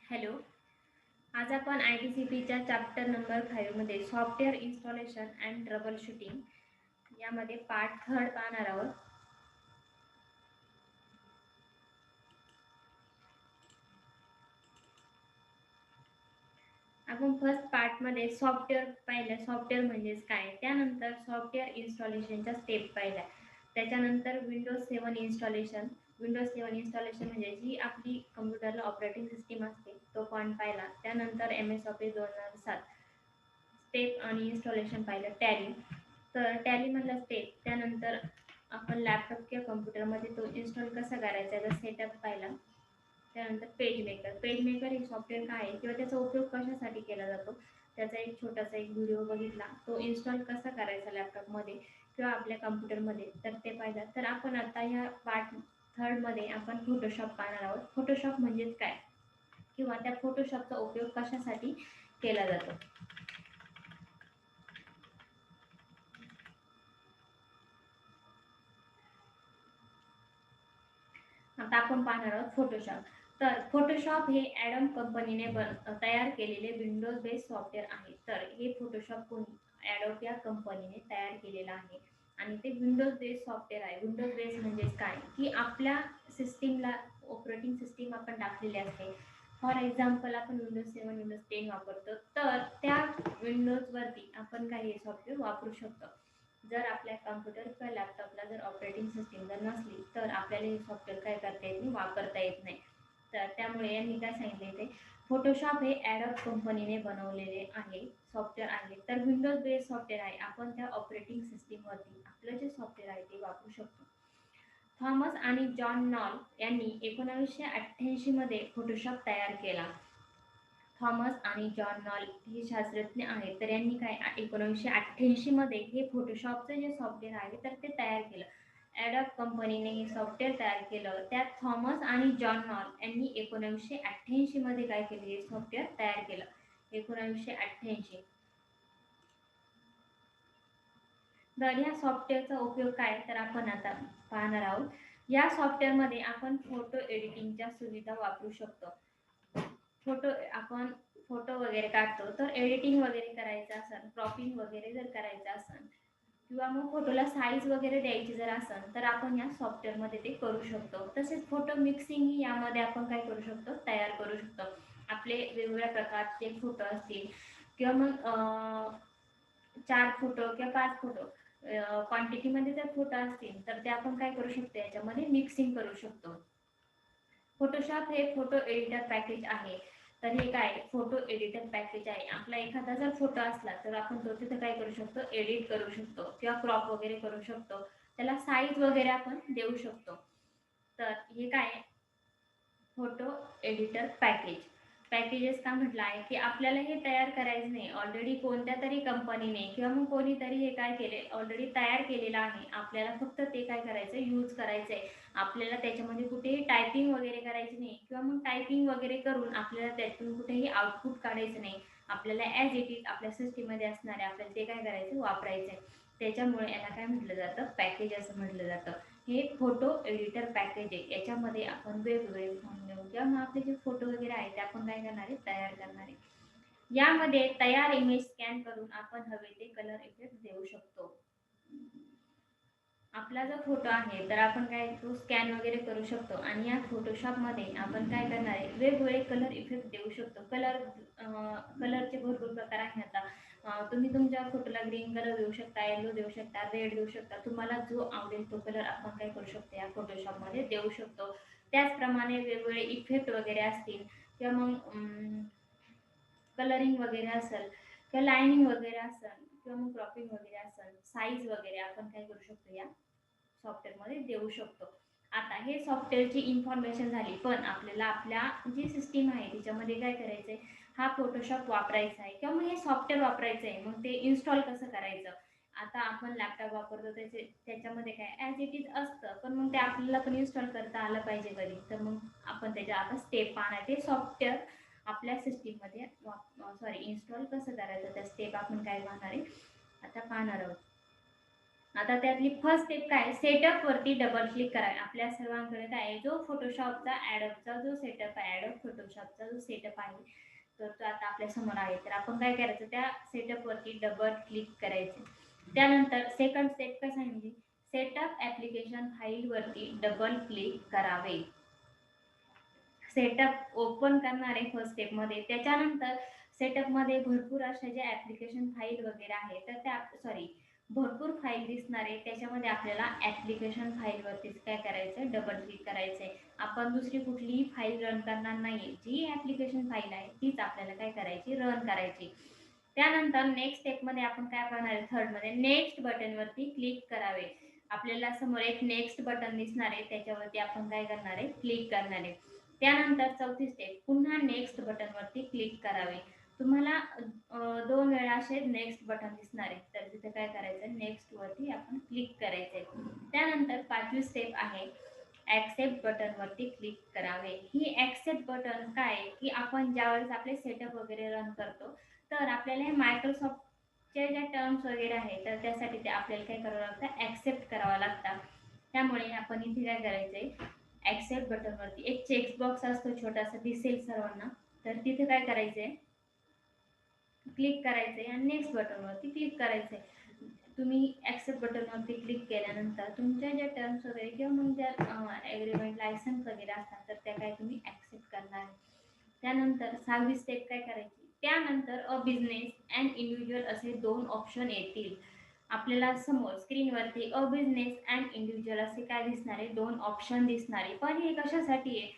Hello. आज आपण ITCPच्या chapter number 5 मध्ये software installation and trouble shooting यामध्ये पार्ट थर्ड पाहणार आहोत. आपण फर्स्ट पार्ट मध्ये सॉफ्टवेअर पाहिलं, सॉफ्टवेअर म्हणजेच काय, त्यानंतर सॉफ्टवेअर इन्स्टॉलेशनच्या स्टेप पाहिल्या, त्याच्यानंतर विंडोज 7 इन्स्टॉलेशन म्हणजे जी आपली कम्प्युटरला ऑपरेटिंग सिस्टीम असते तो पॉईंट पाहिला. त्यानंतर MS Office 2007 स्टेप आणि इन्स्टॉलेशन पाहिलं. तर टॅली मधला स्टेप, त्यानंतर आपण लॅपटॉप किंवा कम्प्युटरमध्ये तो इन्स्टॉल कसा करायचा याचा सेटअप पाहिला. त्यानंतर पेज मेकर हे सॉफ्टवेअर काय आहे किंवा त्याचा उपयोग कशासाठी केला जातो त्याचा एक छोटासा एक व्हिडिओ बघितला. तो इन्स्टॉल कसा करायचा लॅपटॉपमध्ये किंवा आपल्या कम्प्युटरमध्ये तर ते पाहिलं. तर आपण आता ह्या पार्ट थर्ड मध्ये आपण फोटोशॉप पाहणार आहोत. फोटोशॉप म्हणजेच काय किंवा त्या फोटोशॉपचा उपयोग कशासाठी केला जातो. आता आपण पाहणार आहोत फोटोशॉप. तर फोटोशॉप हे ॲडम कंपनीने तयार केलेले विंडोज बेस्ड सॉफ्टवेअर आहे. तर हे फोटोशॉप कोणी ॲडोब या कंपनीने तयार केलेलं आहे आणि ते विंडोज बेस्ड सॉफ्टवेअर आहे. विंडोज बेस्ड म्हणजे काय की आपल्या सिस्टीमला ऑपरेटिंग सिस्टीम आपण टाकलेली असते. फॉर एक्झाम्पल आपण विंडोज 7 विंडोज 10 वापरतो, तर त्या विंडोजवरती आपण काही सॉफ्टवेअर वापरू शकतो. जर आपल्या कम्प्युटर किंवा लॅपटॉपला जर ऑपरेटिंग सिस्टीम जर नसली तर आपल्याला हे सॉफ्टवेअर काय करता येत नाही, वापरता येत नाही. तर त्यामुळे यांनी काय सांगितले ते फोटोशॉप हे ॲडोब कंपनीने बनवलेले आहे सॉफ्टवेअर आहे. तर विंडोज बेस्ड सॉफ्टवेअर आहे. आपण त्या ऑपरेटिंग सिस्टीमवरती आपलं जे सॉफ्टवेअर आहे ते वापरू शकतो. थॉमस आणि जॉन नॉल यांनी 1988 मध्ये फोटोशॉप तयार केला. थॉमस आणि जॉन नॉल हे शास्त्रज्ञ आहेत. तर यांनी काय 1988 मध्ये हे फोटोशॉपचं जे सॉफ्टवेअर आहे तर ते तयार केलं. ॲडोब कंपनीने हे सॉफ्टवेअर तयार केलं. त्यात थॉमस आणि जॉन नॉल यांनी 1988 मध्ये काय केलं, हे सॉफ्टवेअर तयार केलं. 1988. तर ह्या सॉफ्टवेअरचा उपयोग काय तर आपण आता पाहणार आहोत. या सॉफ्टवेअरमध्ये आपण फोटो एडिटिंगच्या सुविधा वापरू शकतो. आपण फोटो वगैरे काढतो तर एडिटिंग वगैरे करायचं असेल, क्रॉपिंग वगैरे जर करायचं असेल किंवा मग फोटोला साईज वगैरे द्यायची जर असेल तर आपण या सॉफ्टवेअरमध्ये ते करू शकतो. तसेच फोटो मिक्सिंग ही यामध्ये आपण काय करू शकतो, तयार करू शकतो. आपले वेगवेगळ्या प्रकारचे फोटो असतील किंवा मग 4 फोटो किंवा 5 फोटो क्वांटिटीमध्ये जर फोटो असतील तर ते आपण काय करू शकतो, याच्यामध्ये मिक्सिंग करू शकतो. फोटोशॉप हे फोटो एडिटर पॅकेज आहे. तर हे काय फोटो एडिटर पॅकेज आहे. आपला एखादा जर फोटो असला तर आपण तो तिथे काय करू शकतो, एडिट करू शकतो किंवा क्रॉप वगैरे करू शकतो. त्याला साईज वगैरे आपण देऊ शकतो. तर हे काय फोटो एडिटर पॅकेजेस का म्हटलं आहे की आपल्याला हे तयार करायचं नाही, ऑलरेडी कोणत्या तरी कंपनीने किंवा मग कोणीतरी हे काय केले ऑलरेडी तयार केलेलं आहे. आपल्याला फक्त ते काय करायचं, यूज करायचं आहे. आपल्याला त्याच्यामध्ये कुठेही टायपिंग वगैरे करायची नाही किंवा मग टायपिंग वगैरे करून आपल्याला त्यातून कुठेही आउटपुट काढायचं नाही. आपल्याला ॲज इट इज आपल्या सिस्टीममध्ये असणारे आपल्याला ते काय करायचं, वापरायचं आहे. त्याच्यामुळे याला काय म्हटलं जातं, पॅकेज असं म्हटलं जातं. हे फोटो एडिटर पॅकेज आहे. याच्यामध्ये आपण वेगवेगळे फोन घेऊन किंवा मग आपले जे फोटो वगैरे आहे ते आपण काय करणार आहे, तयार करणार आहे. यामध्ये तयार इमेज स्कॅन करून आपण हवे ते कलर इफेक्ट देऊ शकतो. आपला जो फोटो आहे तर आपण काय तो स्कॅन वगैरे करू शकतो आणि या फोटोशॉपमध्ये आपण काय करणार आहे, वेगवेगळे कलर इफेक्ट देऊ शकतो. कलरचे भरपूर प्रकार आहे. आता तुम्ही तुमच्या फोटोला ग्रीन कलर देऊ शकता, येलो देऊ शकता, रेड देऊ शकता. तुम्हाला जो आवडेल तो कलर आपण काय करू शकतो, या फोटोशॉपमध्ये देऊ शकतो. त्याचप्रमाणे वेगवेगळे इफेक्ट वगैरे असतील किंवा मग कलरिंग वगैरे असेल किंवा लाईनिंग वगैरे असेल किंवा मग क्रॉपिंग वगैरे असेल, साईज वगैरे आपण काय करू शकतो, या सॉफ्टवेअरमध्ये देऊ शकतो. आता हे सॉफ्टवेअरची इन्फॉर्मेशन झाली, पण आपल्याला आपल्या जी सिस्टीम आहे तिच्यामध्ये काय करायचं आहे, हा फोटोशॉप वापरायचा आहे किंवा मग हे सॉफ्टवेअर वापरायचं आहे. मग ते इन्स्टॉल कसं करायचं. आता आपण लॅपटॉप वापरतो त्याच्यामध्ये काय ॲज इट इज असतं, पण मग ते आपल्याला पण इन्स्टॉल करता आलं पाहिजे कधी. तर मग आपण त्याच्या आता स्टेप पाहणार, ते सॉफ्टवेअर आपल्या सिस्टीममध्ये इन्स्टॉल कसं करायचं त्या स्टेप आपण काय पाहणार आहे, आता पाहणार आहोत. आता त्यातली फर्स्ट स्टेप काय, सेटअप वरती डबल क्लिक करा. आपल्या सर्वांकडे काय आहे, जो फोटोशॉपचा ॲडोबचा जो सेटअप आहे, ॲडोब फोटोशॉपचा जो सेटअप आहे तर तो आता आपल्या समोर आहे. तर आपण काय करायचं, त्या सेटअप वरती डबल क्लिक करायचे. त्यानंतर सेकंड स्टेप काय सांगितली, सेटअप ॲप्लिकेशन फाईल वरती डबल क्लिक करावे. सेटअप ओपन करणार आहे फर्स्ट स्टेपमध्ये. त्याच्यानंतर सेटअपमध्ये भरपूर अशा ज्या ॲप्लिकेशन फाईल वगैरे आहे तर त्या भरपूर फाईल दिसणार आहे. त्याच्यामध्ये आपल्याला ॲप्लिकेशन फाईलवरतीच काय करायचं, डबल क्लिक करायचं आहे. आपण दुसरी कुठलीही फाईल रन करणार नाही. जी ॲप्लिकेशन फाईल आहे तीच आपल्याला काय करायची, रन करायची. त्यानंतर नेक्स्ट स्टेपमध्ये आपण काय करणार आहे, थर्डमध्ये नेक्स्ट बटनवरती क्लिक करावे. आपल्याला समोर एक नेक्स्ट बटन दिसणार आहे, त्याच्यावरती आपण काय करणार आहे, क्लिक करणार आहे. त्यानंतर चौथी स्टेप, पुन्हा नेक्स्ट बटनवरती क्लिक करावे. तुम्हाला 2 वेळा असे नेक्स्ट बटन दिसणार आहे, तर तिथे काय करायचं, नेक्स्ट वरती आपण क्लिक करायचंय. त्यानंतर पाचवी स्टेप आहे, ॲक्सेप्ट बटनवरती क्लिक करावे. ही ॲक्सेप्ट बटन काय आहे, की आपण ज्यावेळेस आपले सेटअप वगैरे रन करतो तर आपल्याला हे मायक्रोसॉफ्टचे ज्या टर्म्स वगैरे आहेत तर त्यासाठी ते आपल्याला काय करावं लागतं, ॲक्सेप्ट करावं लागतं. त्यामुळे आपण इथे काय करायचंय, ॲक्सेप्ट बटनवरती एक चेकबॉक्स असतो छोटासा, दिसेल सर्वांना, तर तिथे काय करायचंय, क्लिक करायचंय आणि नेक्स्ट बटनवरती क्लिक करायचंय. तुम्ही ॲक्सेप्ट बटनवरती क्लिक केल्यानंतर तुमच्या ज्या टर्म्स वगैरे किंवा मग ज्या ॲग्रीमेंट लायसन्स वगैरे असतात तर त्या काय तुम्ही ॲक्सेप्ट करणार आहे. त्यानंतर 6वी स्टेप काय करायची, त्यानंतर अ बिझनेस अँड इंडिव्हिज्युअल असे 2 ऑप्शन येतील. आपल्याला समोर स्क्रीनवरती अ बिझनेस अँड इंडिव्हिज्युअल असे काय दिसणार आहे, 2 ऑप्शन दिसणार आहे. पण हे कशासाठी आहे,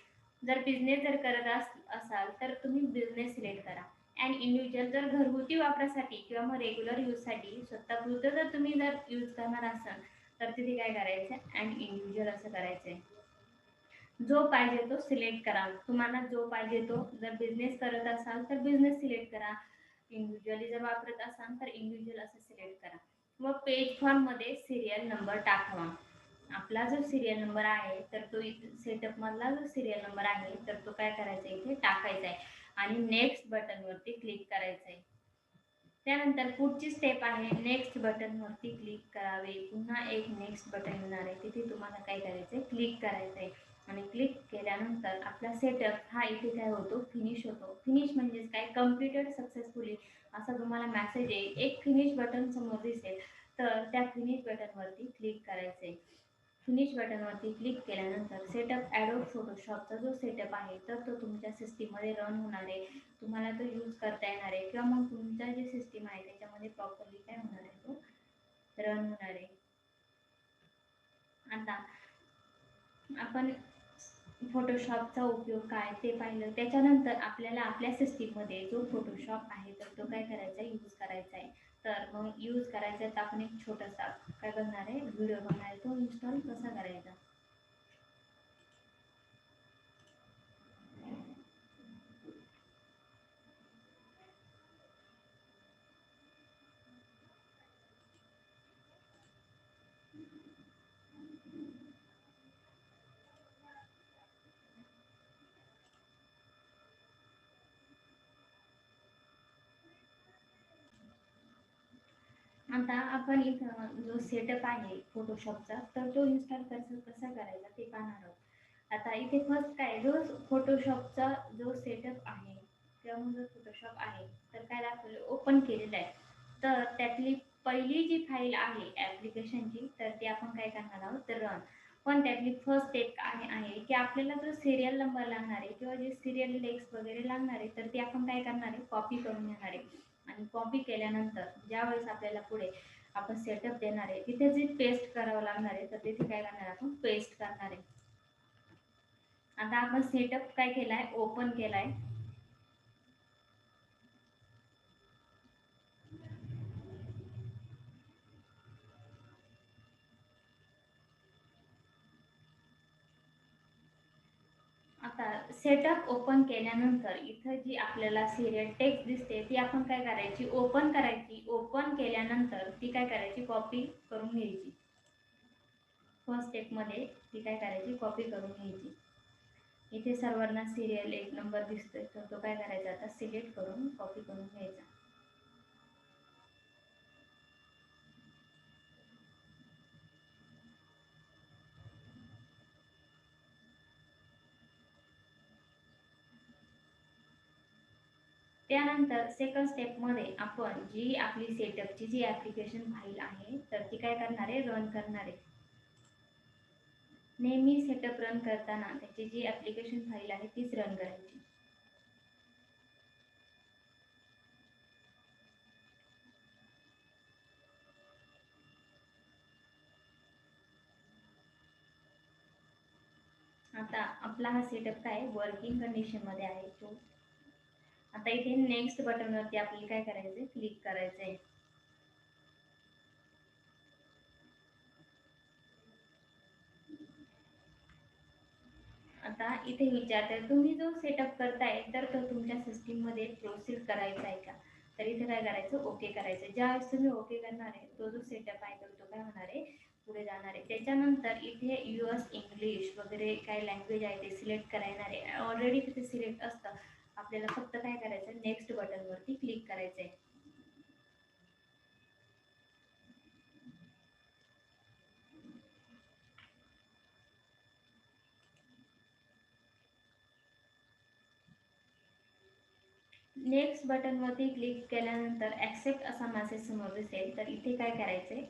जर बिझनेस जर करत असाल तर तुम्ही बिझनेस सिलेक्ट करा. अँड इंडिव्हिज्युअल जर घरगुती वापरासाठी किंवा मग रेग्युलर यूजसाठी स्वतःपुरतं जर तुम्ही जर यूज करणार असाल तर तिथे काय करायचं, अँड इंडिव्हिज्युअल असं करायचं आहे. जो पाहिजे तो सिलेक्ट करा. तुम्हाला जो पाहिजे तो, जर बिझनेस करत असाल तर बिझनेस सिलेक्ट करा, इंडिव्हिज्युअली जर वापरत असाल तर इंडिव्हिज्युअल असं सिलेक्ट करा. व पेज फॉर्ममध्ये सिरियल नंबर टाकावा. आपला जो सिरियल नंबर आहे तर तो सेटअप मधला जो सिरियल नंबर आहे तर तो काय करायचा, इथे टाकायचा आहे आणि नेक्स्ट बटनवरती क्लिक करायचं आहे. त्यानंतर पुढची स्टेप आहे, नेक्स्ट बटनवरती क्लिक करावे. पुन्हा एक नेक्स्ट बटन येणार आहे, तिथे तुम्हाला काय करायचं आहे, क्लिक करायचं आहे. आणि क्लिक केल्यानंतर आपला सेटअप हा इथे काय होतो, फिनिश होतो. फिनिश म्हणजेच काय, कम्प्लिटेड सक्सेसफुली असा तुम्हाला मेसेज येईल. एक फिनिश बटन समोर दिसेल तर त्या फिनिश बटनवरती क्लिक करायचं आहे. फिनिश बटनवरती क्लिक केल्यानंतर सेटअप ॲडोब फोटोशॉपचा जो सेटअप आहे तर तो तुमच्या सिस्टीममध्ये रन होणार आहे. तुम्हाला तो यूज करता येणार आहे किंवा मग तुमचा जे सिस्टीम आहे त्याच्यामध्ये प्रॉपरली काय होणार आहे, तो रन होणार आहे. आता आपण फोटोशॉपचा उपयोग काय ते पाहिलं. त्याच्यानंतर आपल्याला आपल्या सिस्टीममध्ये जो फोटोशॉप आहे तर तो काय करायचा आहे, यूज करायचा आहे. तर मग यूज करायचा आहे तर आपण एक छोटासा काय करणार आहे, व्हिडिओ बनणार आहे, तो इन्स्टॉल कसा करायचा. आता आपण इथं जो सेटअप आहे फोटोशॉपचा तर तो इन्स्टॉल कसा करायचा ते पाहणार आहोत. आता इथे फर्स्ट काय, जो फोटोशॉपचा जो सेटअप आहे किंवा मग जो फोटोशॉप आहे तर काय दाखवलं, ओपन केलेलं आहे. तर त्यातली पहिली जी फाईल आहे ॲप्लिकेशनची तर ती आपण काय करणार आहोत, तर रन. पण त्यातली फर्स्ट स्टेप आहे की आपल्याला जो सिरियल नंबर लागणार आहे किंवा जे सिरियल लेक्स वगैरे लागणार आहे तर ती आपण काय करणार आहे, कॉपी करून घेणार आहे. आणि कॉपी केल्यानंतर ज्यावेळेस आपल्याला पुढे आपण सेटअप देणार आहे तिथे जे पेस्ट करावं लागणार आहे तर तिथे काय करणार, आपण पेस्ट करणार आहे. आता आपण सेटअप काय केलाय, ओपन केलाय. आता सेटअप ओपन केल्यानंतर इथं जी आपल्याला सिरियल टेक्स्ट दिसते ती आपण काय करायची, ओपन करायची. ओपन केल्यानंतर ती काय करायची, कॉपी करून घ्यायची. फर्स्ट स्टेपमध्ये ती काय करायची, कॉपी करून घ्यायची. इथे सर्वांना सिरियल एक नंबर दिसतोय तर तो काय करायचा, आता सिलेक्ट करून कॉपी करून घ्यायचा. त्यानंतर सेकंड स्टेपमध्ये आपण जी आपली सेटअपची जी ॲप्लिकेशन फाईल आहे तर ती काय करणार आहे, रन करणार आहे. नेहमी सेटअप रन करताना त्याची जी ॲप्लिकेशन फाईल आहे तीच रन करायची. आता आपला हा सेटअप काय वर्किंग कंडिशनमध्ये आहे तो. आता इथे नेक्स्ट बटनवरती आपल्याला काय करायचं आहे, क्लिक करायचं आहे. आता इथे विचारते तुम्ही जो सेटअप करताय तर तो तुमच्या सिस्टीममध्ये प्रोसेस करायचा आहे का, तर इथे काय करायचं, ओके करायचं. ज्यावेळेस तुम्ही ओके करणार आहे तो जो सेटअप आहे तर तो काय होणार आहे, पुढे जाणार आहे. त्याच्यानंतर इथे US इंग्लिश वगैरे काय लँग्वेज आहे ते सिलेक्ट करायला आहे. ऑलरेडी तिथे सिलेक्ट असतं. आपल्याला फक्त काय करायचं, नेक्स्ट बटनवरती क्लिक करायचं आहे. नेक्स्ट बटनवरती क्लिक केल्यानंतर ॲक्सेप्ट असा मेसेज समोर दिसेल, तर इथे काय करायचं आहे,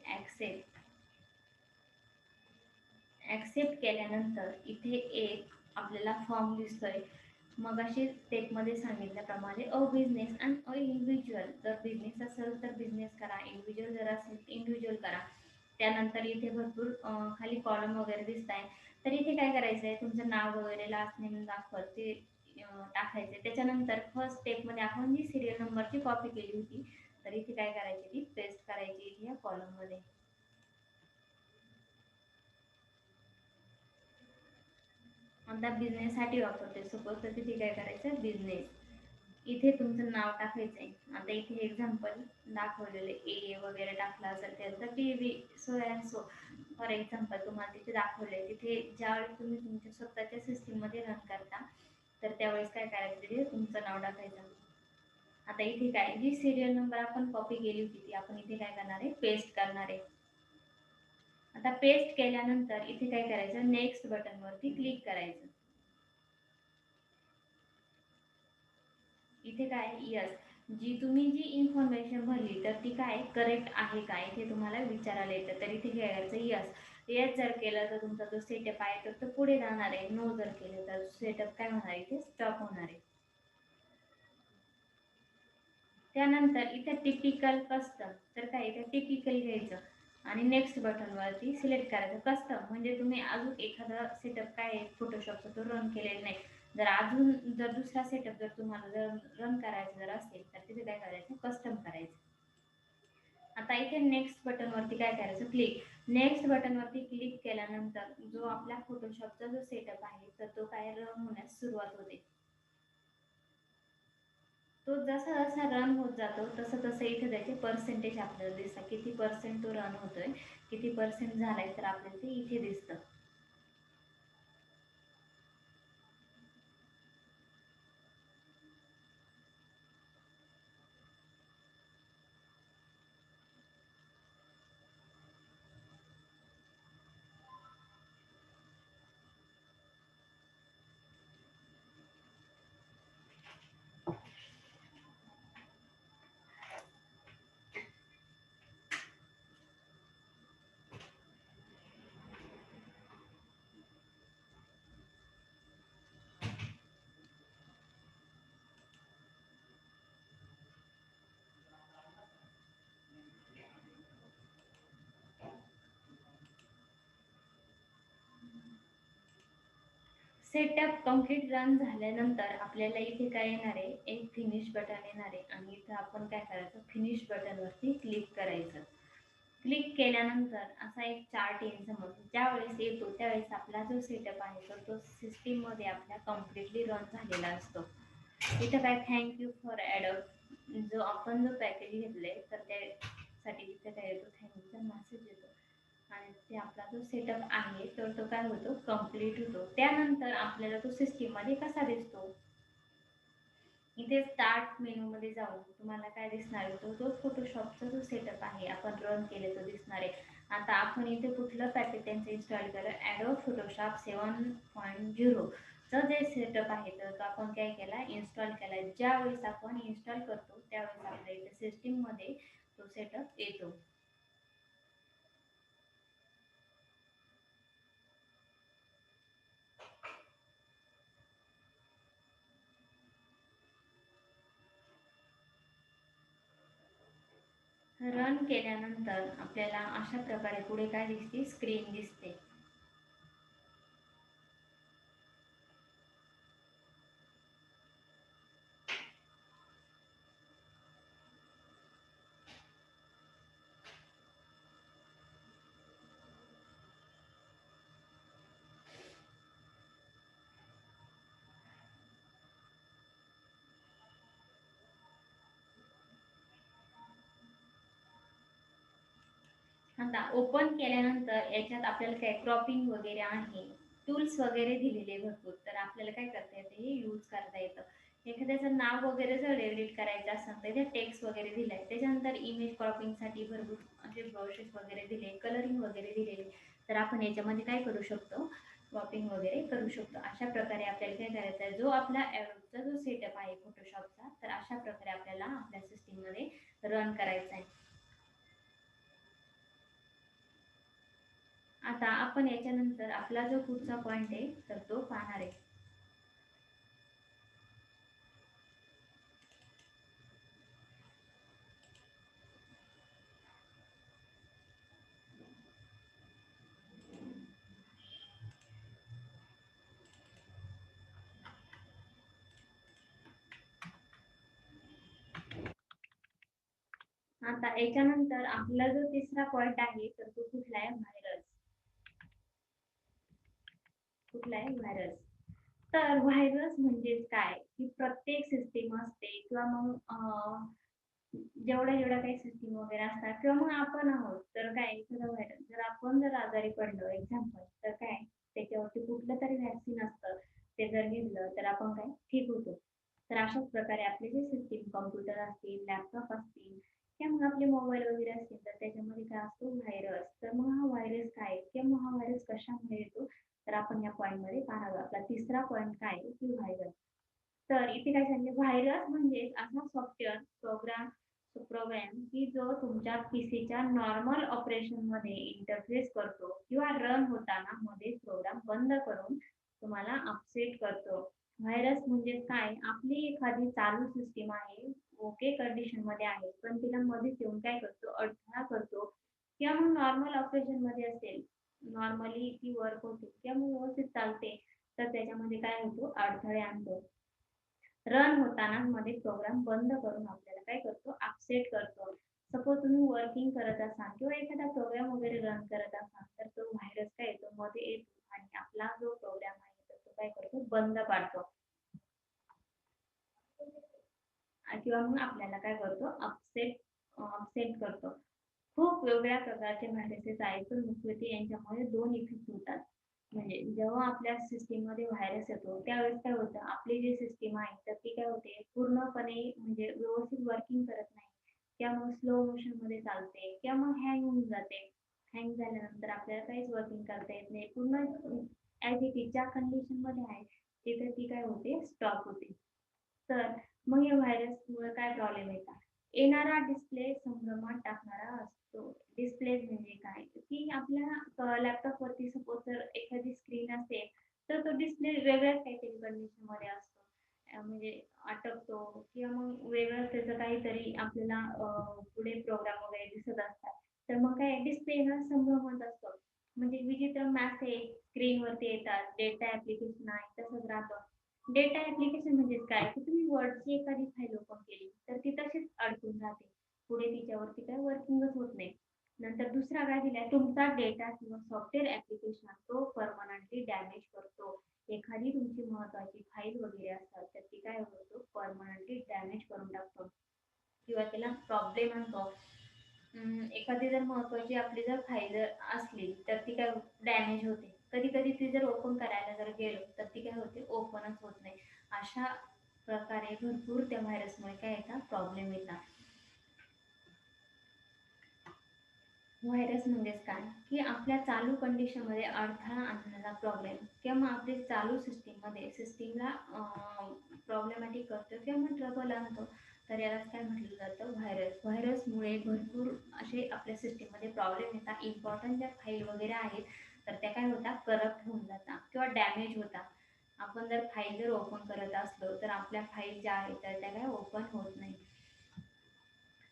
ॲक्सेप्ट केल्यानंतर इथे एक आपल्याला फॉर्म दिसतोय. मगाशी स्टेपमध्ये सांगितल्याप्रमाणे बिझनेस अँड इंडिव्हिज्युअल. जर बिझनेस असेल तर बिझनेस करा, इंडिव्हिज्युअल जर असेल इंडिव्हिज्युअल करा. त्यानंतर इथे भरपूर खाली कॉलम वगैरे दिसत आहे. तर इथे काय करायचं आहे, तुमचं नाव वगैरे लास्ट नेम दाखवत ते टाकायचं आहे. त्याच्यानंतर फर्स्ट स्टेपमध्ये आपण जी सिरियल नंबरची कॉपी केली होती तर इथे काय करायची, ती पेस्ट करायची इथे या कॉलममध्ये. आता बिझनेससाठी वापरते सपोज, तर तिथे काय करायचं, बिझनेस. इथे तुमचं नाव टाकायचं आहे. आता इथे एक्झाम्पल दाखवलेले ए वगैरे टाकला असेल तर T V so and so for example तुम्हाला तिथे दाखवले. तिथे ज्यावेळेस तुम्ही तुमच्या स्वतःच्या सिस्टीममध्ये रन करता तर त्यावेळेस काय करायचं, तिथे तुमचं नाव टाकायचं. आता इथे काय, जी सिरियल नंबर आपण कॉपी केली होती ती आपण इथे काय करणार आहे, पेस्ट करणार आहे. आता पेस्ट केल्यानंतर इथे काय करायचं, नेक्स्ट बटनवरती क्लिक करायचं. इथे काय, यस, जी इन्फॉर्मेशन भरली तर ती काय करेक्ट आहे का इथे तुम्हाला विचारायला येतं. तर इथे करायचं यस. यस जर केलं तर तुमचा जो सेटअप आहे तर तो पुढे जाणार आहे. नो जर केलं तर सेटअप काय होणार आहे, इथे स्टॉप होणार आहे. त्यानंतर इथे टिपिकल कस्टम, तर काय इथे टिपिकल घ्यायचं आणि नेक्स्ट बटनवरती सिलेक्ट करायचं. कस्टम म्हणजे तुम्ही अजून एखादा सेटअप काय आहे फोटोशॉपचा तो रन केलेला नाही, जर अजून जर दुसरा सेटअप जर तुम्हाला जर रन करायचा जर असेल तर तिथे काय करायचं, कस्टम करायचं. आता इथे नेक्स्ट बटनवरती काय करायचं, क्लिक. नेक्स्ट बटनवरती क्लिक केल्यानंतर जो आपल्या फोटोशॉपचा जो सेटअप आहे तर तो काय रन होण्यास सुरुवात होते. तो जसा जसा रन होत जातो तसं तसं इथे त्याचे पर्सेंटेज आपल्याला दिसतं, किती पर्सेंट तो रन होतोय, किती पर्सेंट झालाय तर आपल्याला ते इथे दिसतं. सेटअप कम्प्लीट रन झाल्यानंतर आपल्याला इथे काय येणार आहे, एक फिनिश बटन येणार आहे आणि इथं आपण काय करायचं, फिनिश बटनवरती क्लिक करायचं. क्लिक केल्यानंतर असा एक चार्ट येईल समोर. ज्यावेळेस येतो त्यावेळेस आपला जो सेटअप आहे तर तो सिस्टीममध्ये आपल्या कम्प्लिटली रन झालेला असतो. इथं काय, थँक्यू फॉर ॲडॉप्ट, जो आपण जो पॅकेज घेतलंय तर त्यासाठी तिथे काय येतो, थँक्यूचा मेसेज येतो आणि ते आपला जो सेटअप आहे तर तो काय होतो, कम्प्लीट होतो. त्यानंतर आपल्याला तो सिस्टीममध्ये कसा दिसतो, इथे स्टार्ट मेनूमध्ये जाऊन तुम्हाला काय दिसणार आहे, तो जो फोटोशॉपचा जो सेटअप आहे आपण रन केले तो दिसणार आहे. आता आपण इथे कुठलं पॅकेज त्यांचं इन्स्टॉल केलं, ॲडोब फोटोशॉप 7.0. जे सेटअप आहे तर तो आपण काय केला, इन्स्टॉल केला. ज्यावेळेस आपण इन्स्टॉल करतो त्यावेळेस आपल्या इथे सिस्टीममध्ये तो सेटअप येतो. रन केल्यानंतर आपल्याला अशा प्रकारे पुढे काय दिसते, स्क्रीन दिसते. आता ओपन केल्यानंतर याच्यात आपल्याला काय क्रॉपिंग वगैरे आहे, टूल्स वगैरे दिलेले भरपूर, तर आपल्याला काय करता येते, हे यूज करता येतं. एखाद्याचं नाव वगैरे जर एडिट करायचं असेल तर इथे टेक्स्ट वगैरे दिलाय. त्याच्यानंतर इमेज क्रॉपिंगसाठी भरपूर असे ब्रशेस वगैरे दिले, कलरिंग वगैरे दिलेले. तर आपण याच्यामध्ये काय करू शकतो, क्रॉपिंग वगैरे करू शकतो. अशा प्रकारे आपल्याला काय करायचं आहे, जो आपला ॲडोबचा जो सेटअप आहे फोटोशॉपचा, तर अशा प्रकारे आपल्याला आपल्या सिस्टीममध्ये रन करायचा आहे. आता आपण याच्यानंतर आपला जो पुढचा पॉइंट आहे तर तो पाहणार आहे. आता याच्यानंतर आपला जो तिसरा पॉइंट आहे तर तो कुठला आहे, व्हायरस. कुठला आहे, व्हायरस. तर व्हायरस म्हणजेच काय, की प्रत्येक सिस्टीम असते किंवा मग जेवढ्या जेवढ्या काही सिस्टीम वगैरे असतात किंवा मग आपण आहोत, तर काय एखादा व्हायरस जर आपण जर आजारी पडलो एक्झाम्पल, तर काय त्याच्यावरती कुठलं तरी व्हॅक्सिन असतं, ते जर घेतलं तर आपण काय ठीक होतो. तर अशाच प्रकारे आपले जे सिस्टीम कॉम्प्युटर असतील, लॅपटॉप असतील किंवा मग आपले मोबाईल वगैरे असतील तर त्याच्यामध्ये काय असतो, व्हायरस. तर मग हा व्हायरस काय किंवा मग हा व्हायरस कशामुळे येतो, तर आपण या पॉइंट मध्ये पाहावं. आपला तिसरा पॉइंट काय आहे, की व्हायरस. तर इथे काय सांगितले, व्हायरस म्हणजे असा सॉफ्टवेअर प्रोग्राम की जो तुमच्या पीसीच्या नॉर्मल ऑपरेशन मध्ये इंटरफेस करतो किंवा रन होताना मध्ये प्रोग्राम बंद करून तुम्हाला अपसेट करतो. व्हायरस म्हणजे काय, आपली एखादी चालू सिस्टीम आहे, ओके कंडिशन मध्ये आहे, पण तिला मध्ये येऊन काय करतो, अडथळा करतो. किंवा मग नॉर्मल ऑपरेशन मध्ये असेल, नॉर्मली ती वर्क होते किंवा मग व्यवस्थित चालते, तर त्याच्यामध्ये काय होतो, अडथळे आणतो. रन होताना मध्ये प्रोग्राम बंद करून आपल्याला काय करतो, अपसेट करतो. सपोज तुम्ही वर्किंग करत असाल किंवा एखादा प्रोग्राम वगैरे रन करत असाल तर तो व्हायरस काय येतो, मध्ये येतो आणि आपला जो प्रोग्राम आहे तर तो काय करतो, बंद पाडतो. किंवा मग आपल्याला काय करतो, अपसेट करतो. खूप वेगवेगळ्या प्रकारचे व्हायरसेस आहेत, पण मुख्यत्वे यांच्यामध्ये दोन इफेक्ट होतात. म्हणजे जेव्हा आपल्या सिस्टीममध्ये व्हायरस येतो त्यावेळेस काय होतं, आपली जी सिस्टीम आहे तर ती काय होते, पूर्णपणे म्हणजे व्यवस्थित वर्किंग करत नाही किंवा मग स्लो मोशनमध्ये चालते किंवा मग हँग होऊन जाते. हँग झाल्यानंतर आपल्याला काहीच वर्किंग करता येत नाही. पूर्ण ॲज इट इज ज्या कंडिशनमध्ये आहे तिथे ती काय होते, स्टॉप होते. तर मग या व्हायरसमुळे काय प्रॉब्लेम येतात, येणारा डिस्प्ले संभ्रमात टाकणारा असतो. डिस्प्ले म्हणजे काय, की आपल्या लॅपटॉपवरती सपोज जर एखादी स्क्रीन असेल तर तो डिस्प्ले वेगळ्याच काहीतरी कंडिशनमध्ये असतो. म्हणजे अटकतो किंवा मग वेगळंच त्याचं काहीतरी आपल्याला पुढे प्रोग्राम वगैरे दिसत असतात. तर मग काय डिस्प्ले हा संभ्रमत असतो. म्हणजे विचित्र मेसेज स्क्रीनवरती येतात, डेटा ॲप्लिकेशन आहे तसंच राहतं. डेटा ॲप्लिकेशन म्हणजेच काय, की तुम्ही वर्डची एखादी फाईल ओपन केली, तर ती तशीच अडकून राहते. पुढे तिच्यावरती काही वर्किंगच होत नाही. नंतर दुसरा काय दिलाय, तुमचा डेटा किंवा सॉफ्टवेअर ॲप्लिकेशन तो परमनंटली डॅमेज करतो. एखादी तुमची महत्त्वाची फाईल वगैरे असतात, तर ती काय होतो, परमनंटली डॅमेज करून टाकतो किंवा त्याला प्रॉब्लेम आणतो. एखादी जर महत्त्वाची आपली जर फाईल जर असली, तर ती काय डॅमेज होते. कधी-कधी ती जर ओपन करायला जर गेलो, तर ती काय होते, ओपनच होत नाही. अशा प्रकारे भरपूर त्या व्हायरसमुळे काय येतात, प्रॉब्लेम येतात. व्हायरस म्हणजेच काय की आपल्या चालू कंडिशनमध्ये अडथळा आणणारा प्रॉब्लेम किंवा मग आपली चालू सिस्टीममध्ये सिस्टीमला प्रॉब्लेमॅटिक करतो किंवा मग ट्रबल आणतो. तर यालाच काय म्हटलं जातं व्हायरस. व्हायरसमुळे भरपूर असे आपल्या सिस्टीममध्ये प्रॉब्लेम येतात. इम्पॉर्टंट ज्या फाईल वगैरे आहेत तर त्या काय होतात करप्ट होऊन जातात किंवा डॅमेज होतात. आपण जर फाईल जर ओपन करत असलो तर आपल्या फाईल ज्या आहेत तर त्या काय ओपन होत नाही.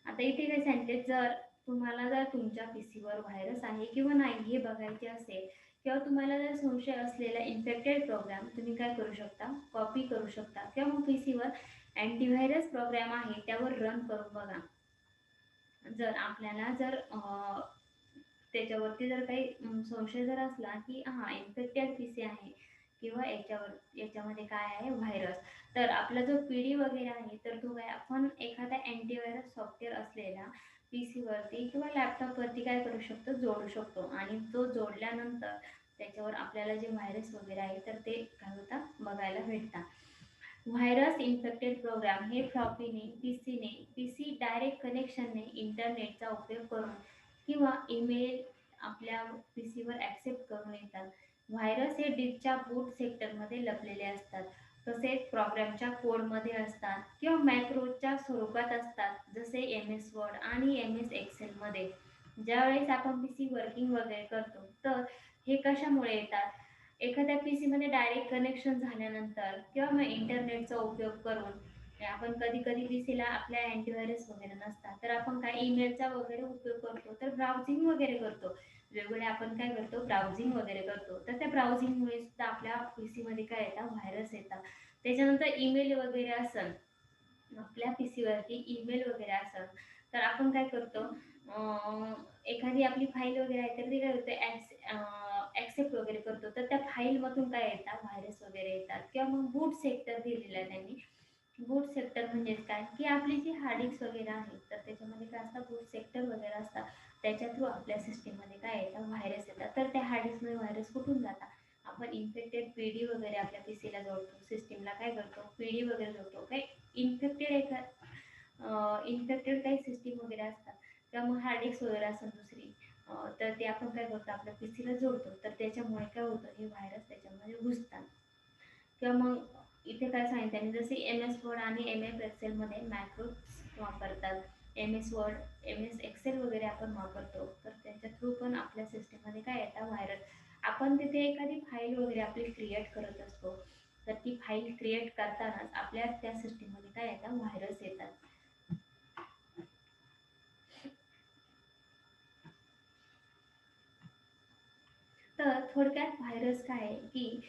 आता इथे काय सांगते जर तुम्हाला जर तुमच्या पीसीवर व्हायरस आहे किंवा नाही हे बघायचे असेल किंवा तुम्हाला जर संशय असलेला इन्फेक्टेड प्रोग्राम तुम्ही काय करू शकता कॉपी करू शकता किंवा मग पीसीवर अँटीव्हायरस प्रोग्राम आहे त्यावर रन करून बघा. जर आपल्याला जर त्याच्यावरती जर काही संशय जर असला की हा इन्फेक्टेड पीसी आहे किंवा याच्यामध्ये काय आहे व्हायरस तर आपला जो पीडी वगैरे आहे तर तो काय आपण एखादा अँटीव्हायरस सॉफ्टवेअर असलेला पीसी वरती किंवा लॅपटॉप वरती काय करू शकतो जोडू शकतो आणि तो जोडल्यानंतर त्याच्यावर आपल्याला जे व्हायरस वगैरे आहे तर ते काय होतात बघायला भेटतात. व्हायरस इन्फेक्टेड प्रोग्राम हे फ्लॉपीने पीसी डायरेक्ट कनेक्शनने इंटरनेटचा उपयोग करून किंवा ईमेल आपल्या पीसीवर ॲक्सेप्ट करून येतात. व्हायरस हे डिस्कच्या बूट सेक्टरमध्ये लपलेले असतात. तसेच प्रोग्रामच्या कोडमध्ये असतात किंवा मॅक्रोच्या स्वरूपात असतात जसे एम एस वर्ड आणि एम एस एक्सेलमध्ये. ज्यावेळेस आपण पीसी वर्किंग वगैरे करतो तर हे कशामुळे येतात एखाद्या पीसी मध्ये डायरेक्ट कनेक्शन झाल्यानंतर किंवा मग इंटरनेटचा उपयोग करून आपण कधी कधी पीसीला आपल्या अँटीव्हायरस वगैरे नसतात तर आपण काय ईमेलचा वगैरे उपयोग करतो तर ब्राउझिंग वगैरे करतो. वेगवेगळे आपण काय करतो ब्राउझिंग वगैरे करतो तर त्या ब्राउझिंगमुळे सुद्धा आपल्या पीसी मध्ये काय येतात व्हायरस येतात. त्याच्यानंतर ईमेल वगैरे असेल आपल्या पीसीवरती ईमेल वगैरे असेल तर आपण काय करतो एखादी आपली फाईल वगैरे आहे तर ती काय होते ॲक्सेप्ट वगैरे करतो तर त्या फाईलमधून काय येतात व्हायरस वगैरे येतात किंवा मग बूट सेक्टर दिलेला आहे त्यांनी. बूट सेक्टर म्हणजेच काय की आपली जी हार्ड डिस्क वगैरे आहे तर त्याच्यामध्ये काय असतात बूट सेक्टर वगैरे असतात. त्याच्या थ्रू आपल्या सिस्टीममध्ये काय येतात व्हायरस येतात तर त्या हार्ड डिस्कमध्ये व्हायरस कुठून जातात आपण इन्फेक्टेड पीडी वगैरे आपल्या पीसीला जोडतो सिस्टीमला काय करतो पीडी वगैरे जोडतो काय इन्फेक्टेड इन्फेक्टेड काही सिस्टीम वगैरे असतात किंवा मग हार्ड डिस्क वगैरे असेल दुसरी तर ते आपण काय करतो आपल्या पीसीला जोडतो तर त्याच्यामुळे काय होतं हे व्हायरस त्याच्यामध्ये घुसतात. किंवा मग इथे काय सांगितलं त्यांनी जसे एम एस वर्ड आणि एम एस एक्सेलमध्ये मॅक्रोज वापरतात. M S Word M S Excel वगैरे आपण वापरतो तर त्याच्या थ्रू पण आपल्या सिस्टीममध्ये काय येतात व्हायरस. आपण तिथे एखादी फाईल वगैरे आपली क्रिएट करत असतो तर ती फाईल क्रिएट करतानाच आपल्या त्या सिस्टीममध्ये काय येतात व्हायरस येतात. तर थोडक्यात व्हायरस काय आहे की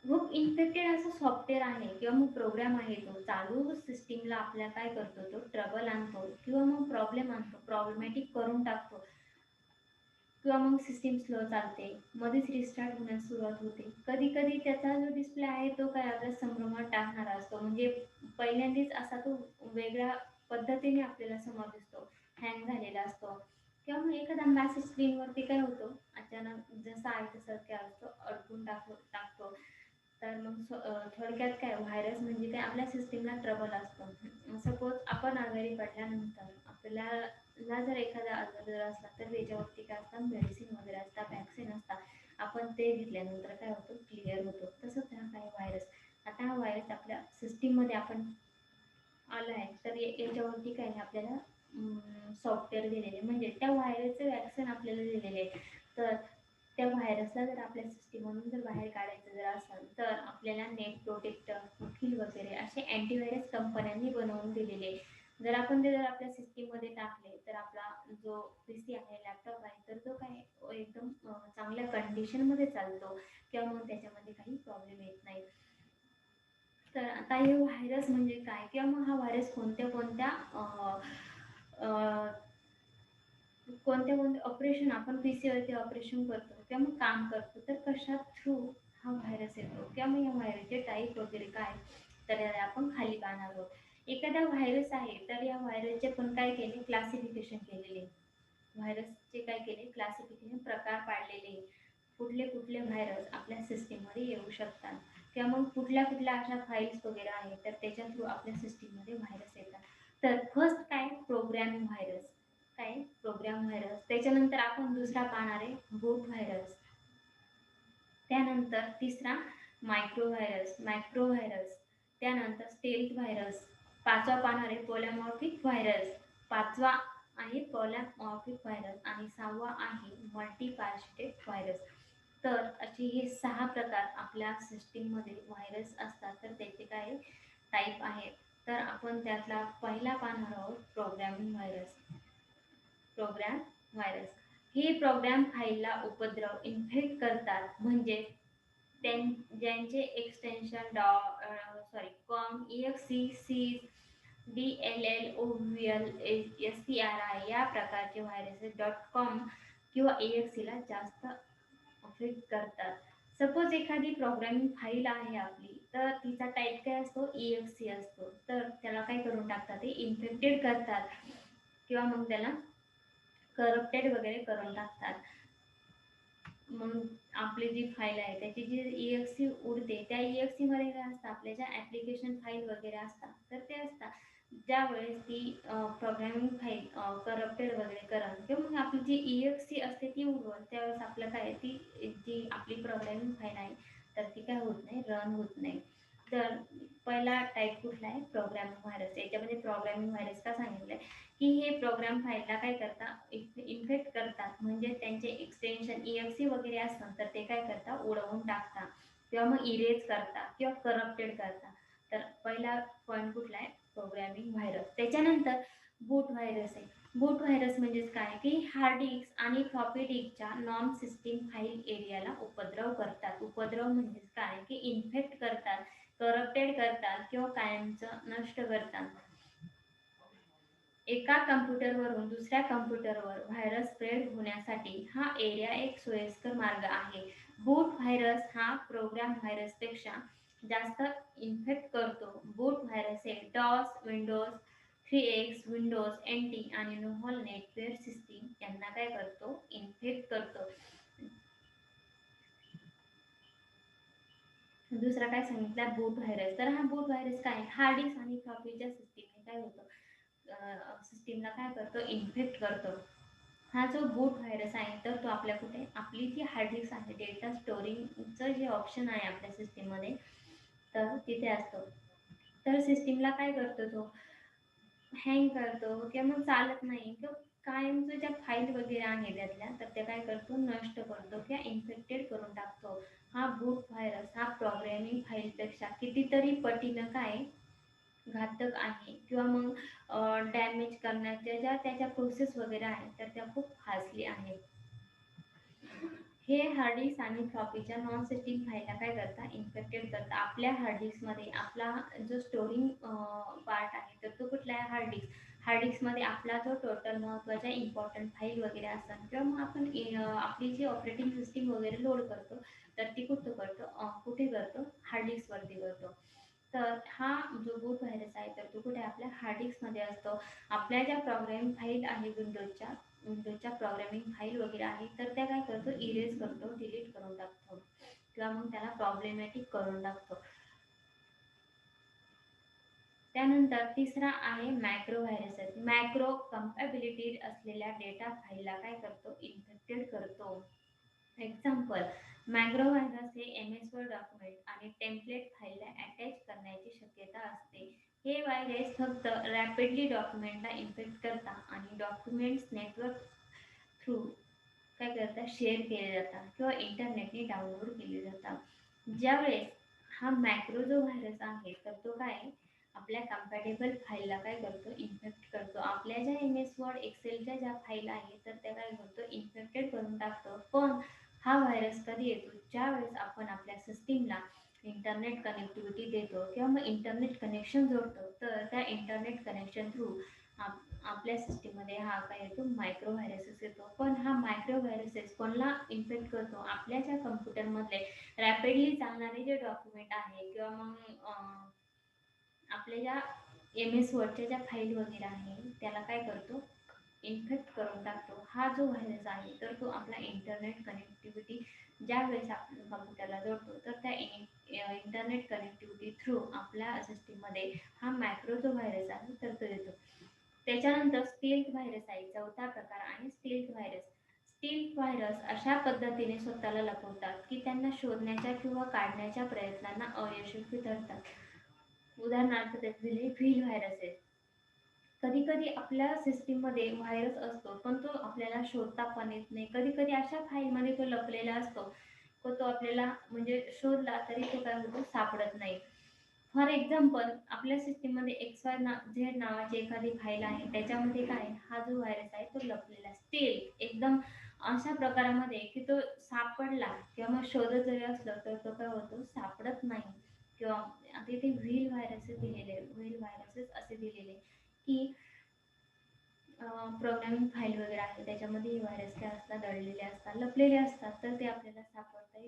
मग इन्फेक्टेड असं सॉफ्टवेअर आहे किंवा मग प्रोग्राम आहे तो चालू सिस्टीमला आपल्या काय करतो तो ट्रबल आणतो किंवा मग प्रॉब्लेम आणतो प्रॉब्लेमॅटिक करून टाकतो किंवा मग सिस्टीम स्लो चालते मध्येच रिस्टार्ट होण्यास सुरुवात होते. कधी कधी त्याचा जो डिस्प्ले आहे तो काय आपल्या संभ्रमात टाकणारा असतो म्हणजे पहिल्यांदाच असा तो वेगळ्या पद्धतीने आपल्याला समोर दिसतो हँग झालेला असतो किंवा मग एखादा मॅसेज स्क्रीनवरती काय होतो अचानक जसा आहे तसं काय असतो अडकून टाकतो. तर मग थोडक्यात काय व्हायरस म्हणजे काय आपल्या सिस्टीमला ट्रबल असतो. सपोज आपण आजारी पडल्यानंतर आपल्याला जर एखादा आजार जर असला तर त्याच्यावरती काय असतात मेडिसिन वगैरे असतात वॅक्सिन असतात आपण ते घेतल्यानंतर काय होतं क्लिअर होतो. तसंच हा काय व्हायरस आता हा व्हायरस आपल्या सिस्टीममध्ये आपण आला आहे तर याच्यावरती काय आहे आपल्याला सॉफ्टवेअर दिलेले म्हणजे त्या व्हायरसचे वॅक्सिन आपल्याला दिलेले आहे. तर त्या व्हायरसला जर आपल्या सिस्टीममधून जर बाहेर काढायचं जर असेल तर आपल्याला नेट प्रोटेक्टर कुकील वगैरे असे अँटीव्हायरस कंपन्यांनी बनवून दिलेले. जर आपण ते जर आपल्या सिस्टीममध्ये टाकले तर आपला जो पीसी आहे लॅपटॉप आहे तर तो काय एकदम चांगल्या कंडिशनमध्ये चालतो किंवा मग त्याच्यामध्ये काही प्रॉब्लेम येत नाही. तर आता हे व्हायरस म्हणजे काय किंवा मग हा व्हायरस कोणत्या कोणत्या कोणत्या कोणत्या ऑपरेशन आपण पीसीवरती ऑपरेशन करतो किंवा मग काम करतो तर कशा थ्रू हा व्हायरस येतो किंवा मग या व्हायरसचे टाईप वगैरे काय तर याला आपण खाली पाहणार आहोत. एखादा व्हायरस आहे तर या व्हायरसचे पण काय केले क्लासिफिकेशन केलेले व्हायरसचे काय केले क्लासिफिकेशन प्रकार पाडलेले कुठले कुठले व्हायरस आपल्या सिस्टीममध्ये येऊ शकतात किंवा मग कुठल्या कुठल्या अशा फाईल्स वगैरे आहेत तर त्याच्या थ्रू आपल्या सिस्टीममध्ये व्हायरस येतात. तर फर्स्ट काय प्रोग्रॅमिंग व्हायरस काय प्रोग्राम व्हायरस. त्याच्यानंतर आपण दुसरा पाहणार आहे बूट व्हायरस. त्यानंतर तिसरा मायक्रो व्हायरस. त्यानंतर स्टेल्थ व्हायरस. पाचवा पाहणार आहे पोलॅमॉर्फिक व्हायरस. पाचवा आहे पोलॅमॉर्फिक व्हायरस आणि सहावा आहे मल्टीपार्सिटेट व्हायरस. तर असे हे 6 प्रकार आपल्या सिस्टीममध्ये व्हायरस असतात. तर त्याचे काय टाईप आहेत. तर आपण त्यातला पहिला पाहणार आहोत प्रोग्रामिंग व्हायरस. प्रोग्राम व्हायरस हे प्रोग्राम फाईलला उपद्रव इन्फेक्ट करतात. म्हणजे ज्यांचे extension com exe DLLOVL STRI या प्रकारचे व्हायरसेस .com किंवा exe ला जास्त अफेक्ट करतात. सपोज एखादी प्रोग्रामिंग फाईल आहे आपली, तर तिचा टाईप काय असतो exe असतो. तर त्याला काय करून टाकतात ते इन्फेक्टेड करतात किंवा मग त्याला करप्टेड वगैरे करून टाकतात. मग आपली जी फाईल आहे त्याची जी exe उडते, त्या exe मध्ये काय असतं आपल्या ज्या ऍप्लिकेशन फाईल वगैरे असतात तर ते असतात. ज्यावेळेस ती प्रोग्रामिंग फाईल करप्टेड वगैरे करण किंवा मग आपली जी exe असते ती उडवण, त्यावेळेस आपलं काय ती जी आपली प्रोग्रामिंग फाईल आहे तर ती काय होत नाही, रन होत नाही. तर पहिला टाईप कुठला आहे प्रोग्रामिंग व्हायरस. याच्यामध्ये प्रोग्रामिंग व्हायरस का सांगितलंय की हे प्रोग्राम फाईलला काय करतात इन्फेक्ट करतात. म्हणजे त्यांचे एक्सटेन्शन exe वगैरे असतात तर ते काय करतात उडवून टाकतात किंवा मग इरेज करतात किंवा करप्टेड करतात. तर पहिला पॉईंट कुठला आहे प्रोग्रामिंग व्हायरस. त्याच्यानंतर बूट व्हायरस आहे. बूट व्हायरस म्हणजेच काय की हार्ड डिस्क आणि फ्लॉपी डिस्कच्या नॉन सिस्टीम फाईल एरियाला उपद्रव करतात. उपद्रव म्हणजेच काय की इन्फेक्ट करतात, करप्टेड करतात किंवा कायमचं नष्ट करतात. एका कम्प्युटरवरून दुसऱ्या कम्प्युटरवर व्हायरस स्प्रेड होण्यासाठी हा एरिया एक सोयीस्कर मार्ग आहे. बूट व्हायरस हा प्रोग्राम व्हायरसपेक्षा जास्त इन्फेक्ट करतो. बूट व्हायरस हे डॉस, विंडोज 3X, विंडोज NT आणि नोव्हल नेटवेअर सिस्टीम यांना काय करतो इन्फेक्ट करतो. दुसरा काय सांगितला बूट व्हायरस. तर हा बूट व्हायरस काय हार्ड डिस्क आणि फ्लॉपीच्या सिस्टीमने काय होतं सिस्टीमला काय करतो इन्फेक्ट करतो. हा जो बूट व्हायरस आहे तर तो आपल्या कुठे आपली जी हार्ड डिस्क आहे डेटा स्टोरिंगचं जे ऑप्शन आहे आपल्या सिस्टीममध्ये तर तिथे असतो. तर सिस्टीमला काय करतो तो हँग करतो किंवा मग चालत नाही किंवा कायमचं ज्या फाईल वगैरे आहे त्यातल्या तर त्या काय करतो नष्ट करतो किंवा इन्फेक्टेड करून टाकतो. हा बूट व्हायरस हा प्रोग्रॅमिंग फाईलपेक्षा कितीतरी पटीनं काय घातक आहे किंवा मग डॅमेज करण्याच्या ज्या त्याच्या प्रोसेस वगैरे आहेत तर त्या खूप फास्टली आहेत. हे हार्ड डिस्क आणि फ्लॉपीच्या नॉन सिस्टीम फाईलला काय करतात इन्फेक्टेड करतात. आपल्या हार्ड डिस्कमध्ये आपला जो स्टोरिंग पार्ट आहे तर तो कुठला आहे हार्ड डिस्क. हार्ड डिस्कमध्ये आपला जो टोटल महत्त्वाच्या इम्पॉर्टंट फाईल वगैरे असतात किंवा मग आपण आपली जी ऑपरेटिंग सिस्टीम वगैरे लोड करतो तर ती कुठे करतो हार्ड डिस्कवरती करतो. तर हा जो बूट व्हायरस आहे तर तो कुठे आपल्या हार्ड डिस्कमध्ये असतो. आपल्या ज्या प्रोग्रामिंग फाईल आहे विंडोजच्या प्रोग्रामिंग फाईल वगैरे आहे तर त्या काय करतो इरेज करतो, डिलीट करून टाकतो किंवा मग त्याला प्रॉब्लेमॅटिक करून टाकतो. त्यानंतर तिसरा आहे मॅक्रो व्हायरस. मॅक्रो कंपॅबिलिटी असलेल्या डेटा फाईलला काय करतो इन्फेक्टेड करतो. एक्झाम्पल मॅक्रो व्हायरस हे MS वर्ड डॉक्युमेंट आणि टेम्पलेट फाईलला अटॅच करण्याची शक्यता असते. हे व्हायरस फक्त रॅपिडली डॉक्युमेंटला इन्फेक्ट करतात आणि डॉक्युमेंट्स नेटवर्क थ्रू काय करतात शेअर केले जातात किंवा इंटरनेटने डाउनलोड केले जातात. ज्यावेळेस हा मॅक्रो जो व्हायरस आहे तर तो काय आपल्या कम्पॅटेबल फाईलला काय करतो इन्फेक्ट करतो. आपल्या ज्या MS वर्ड एक्सेलच्या ज्या फाईल आहेत तर त्या काय करतो इन्फेक्टेड करून टाकतो. पण हा व्हायरस कधी येतो ज्यावेळेस आपण आपल्या सिस्टीमला इंटरनेट कनेक्टिव्हिटी देतो किंवा मग इंटरनेट कनेक्शन जोडतो तर त्या इंटरनेट कनेक्शन थ्रू आपल्या सिस्टीममध्ये हा काय येतो मायक्रो व्हायरसेस येतो. पण हा मायक्रो व्हायरसेस कोणाला इन्फेक्ट करतो आपल्या ज्या कम्प्युटरमधले रॅपिडली चालणारे जे डॉक्युमेंट आहे किंवा मग आपल्या ज्या MS वर्डच्या ज्या फाईल वगैरे आहे त्याला काय करतो इन्फेक्ट करून टाकतो. हा जो व्हायरस आहे तर तो आपला इंटरनेट कनेक्टिव्हिटी ज्या वेळेस आपण कम्प्युटरला जोडतो तर त्या इंटरनेट कनेक्टिव्हिटी थ्रू आपल्या सिस्टीममध्ये हा मॅक्रो जो व्हायरस आहे तर तो येतो. त्याच्यानंतर स्टेल्थ व्हायरस आहे चौथा प्रकार आणि स्टेल्थ व्हायरस. स्टेल्थ व्हायरस अशा पद्धतीने स्वतःला लपवतात की त्यांना शोधण्याच्या किंवा काढण्याच्या प्रयत्नांना अयशस्वी ठरतात. उदाहरणार्थ त्याचे व्हील व्हायरस आहे. कधी कधी आपल्या सिस्टीम मध्ये व्हायरस असतो पण तो आपल्याला शोधता पण येत नाही. कधी कधी अशा फाईल मध्ये तो लपलेला असतो व तो आपल्याला म्हणजे शोधला तरी तो काय होतो सापडत नाही. फॉर एक्झाम्पल आपल्या सिस्टीममध्ये XYZ नावाची एखादी फाईल आहे त्याच्यामध्ये काय हा जो व्हायरस आहे तो लपलेला स्टील एकदम अशा प्रकारामध्ये की तो सापडला किंवा मग शोधत जरी असलं तर तो काय होतो सापडत नाही. किंवा आता इथे व्हील व्हायरसेस दिलेले व्हील व्हायरसेस असे दिलेले की प्रोग्रामिंग फाईल वगैरे आहे त्याच्यामध्ये हे व्हायरस काय असतात दडलेले असतात लपलेले असतात तर ते आपल्याला सापडत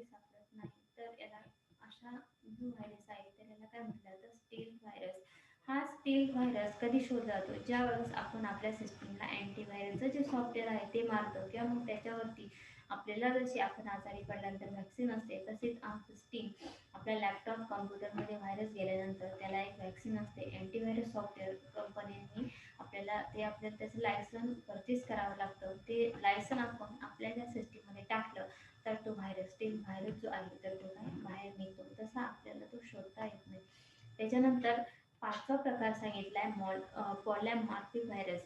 नाही. तर याला अशा जो व्हायरस आहे तर याला काय म्हटलं जातं स्टील व्हायरस. हा स्टील व्हायरस कधी शोधला जातो ज्या वेळेस आपण आपल्या सिस्टीमला अँटीव्हायरसचं जे सॉफ्टवेअर आहे ते मारतो किंवा मग त्याच्यावरती आपल्याला जशी आपण आजारी पडल्यानंतर व्हॅक्सिन असते तसेच सिस्टीम आपल्या लॅपटॉप कॉम्प्युटरमध्ये व्हायरस गेल्यानंतर त्याला एक व्हॅक्सिन असते. अँटीव्हायरस सॉफ्टवेअर कंपनीने आपल्याला त्याचं लायसन परचेस करावं लागतं. ते लायसन आपण आपल्या ज्या सिस्टीममध्ये टाकलं तर तो व्हायरस जो आहे तर तो काय बाहेर निघतो. तसा आपल्याला तो शोधता येत नाही. त्याच्यानंतर पाचवा प्रकार सांगितलाय पॉलॅमॉर्फिक व्हायरस.